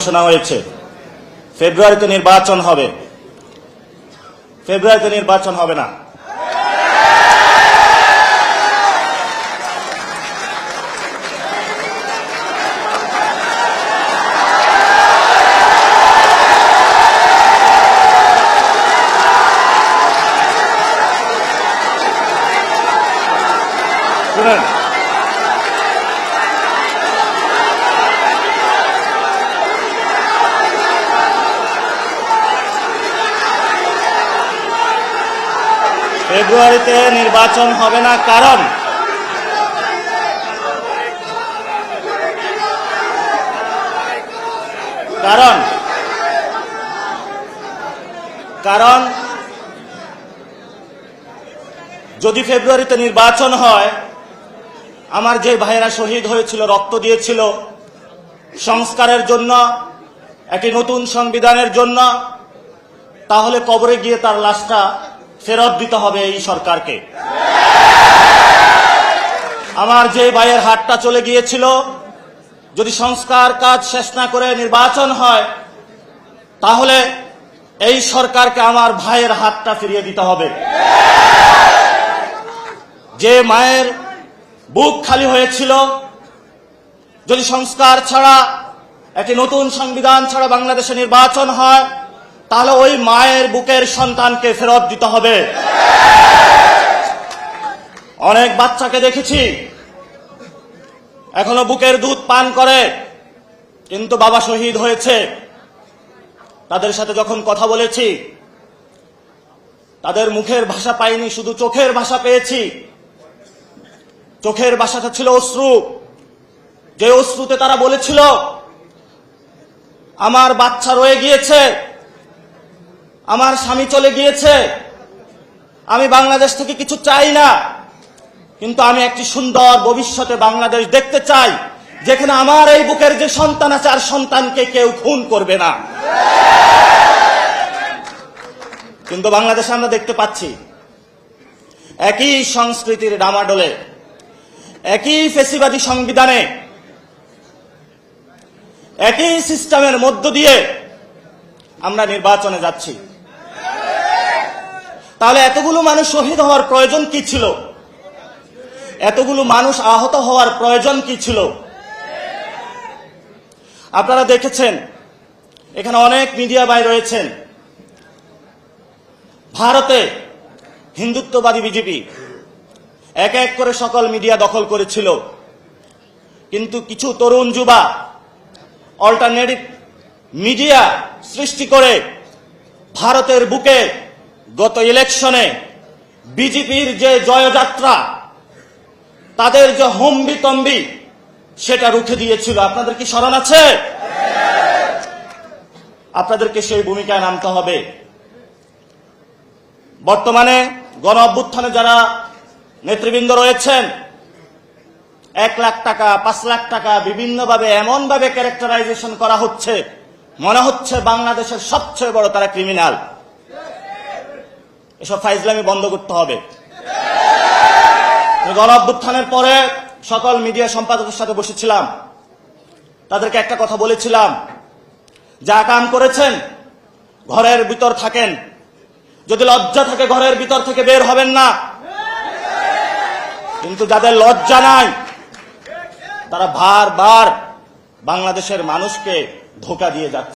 ঘোষণা হয়েছে ফেব্রুয়ারিতে নির্বাচন হবে। ফেব্রুয়ারিতে নির্বাচন হবে না। শুনেন, ফেব্রুয়ারিতে নির্বাচন হবে না, কারণ যদি ফেব্রুয়ারিতে নির্বাচন হয়, আমার যে ভাইয়েরা শহীদ হয়েছিল, রক্ত দিয়েছিল সংস্কারের জন্য, একটি নতুন সংবিধানের জন্য, তাহলে কবরে গিয়ে তার লাশটা ফেরত দিতে হবে এই সরকারকে। আমার যে ভাইয়ের হাতটা চলে গিয়েছিল, যদি সংস্কার কাজ শেষ না করে নির্বাচন হয়, তাহলে এই সরকারকে আমার ভাইয়ের হাতটা ফিরিয়ে দিতে হবে। যে মায়ের বুক খালি হয়েছিল, যদি সংস্কার ছাড়া, একটি নতুন সংবিধান ছাড়া বাংলাদেশে নির্বাচন হয়, তাহলে ওই মায়ের বুকের সন্তানকে ফেরত দিতে হবে। অনেক বাচ্চাকে দেখেছি এখনো বুকের দুধ পান করে, কিন্তু বাবা শহীদ হয়েছে। তাদের সাথে যখন কথা বলেছি, তাদের মুখের ভাষা পাইনি, শুধু চোখের ভাষা পেয়েছি। চোখের ভাষাটা ছিল অশ্রু। যে অশ্রুতে তারা বলেছিল, আমার বাচ্চা রয়ে গিয়েছে, আমার স্বামী চলে গিয়েছে, আমি বাংলাদেশ থেকে কিছু চাই না, কিন্তু আমি একটি সুন্দর ভবিষ্যতে বাংলাদেশ দেখতে চাই, যেখানে আমার এই বুকের যে সন্তান আছে, আর সন্তানকে কেউ খুন করবে না। কিন্তু বাংলাদেশে আমরা দেখতে পাচ্ছি একই সংস্কৃতির ডামাডোলে, একই ফেসিবাদী সংবিধানে, একই সিস্টেমের মধ্য দিয়ে আমরা নির্বাচনে যাচ্ছি। তাহলে এতগুলো মানুষ শহীদ হওয়ার প্রয়োজন কি ছিল? এতগুলো মানুষ আহত হওয়ার প্রয়োজন কি ছিল? আপনারা দেখেছেন, এখানে অনেক মিডিয়া ভাই রয়েছেন। ভারতে হিন্দুত্ববাদী বিজেপি এক এক করে সকল মিডিয়া দখল করেছিল, কিন্তু কিছু তরুণ যুবা অল্টারনেটিভ মিডিয়া সৃষ্টি করে ভারতের বুকে গত ইলেকশনে বিজেপির যে জয়যাত্রা, তাদের যে হম্বিতম্বি, সেটা রুখে দিয়েছিল। আপনাদের কি স্মরণ আছে? আপনাদেরকে সেই ভূমিকায় নামতে হবে। বর্তমানে গণ অভ্যুত্থানে যারা নেতৃবৃন্দ রয়েছেন, 1 লাখ টাকা, 5 লাখ টাকা বিভিন্নভাবে এমনভাবে ক্যারেক্টারাইজেশন করা হচ্ছে, মনে হচ্ছে বাংলাদেশের সবচেয়ে বড় তারা ক্রিমিনাল। এসব ফাইজলামি বন্ধ করতে হবে। গণ অভ্যুত্থানের পরে সকল মিডিয়া সম্পাদকের সাথে বসেছিলাম, তাদেরকে একটা কথা বলেছিলাম, যা কাম করেছেন ঘরের ভিতর থাকেন, যদি লজ্জা থাকে ঘরের ভিতর থেকে বের হবেন না। কিন্তু যাদের লজ্জা নাই, তারা বারবার বাংলাদেশের মানুষকে ধোঁকা দিয়ে যাচ্ছে।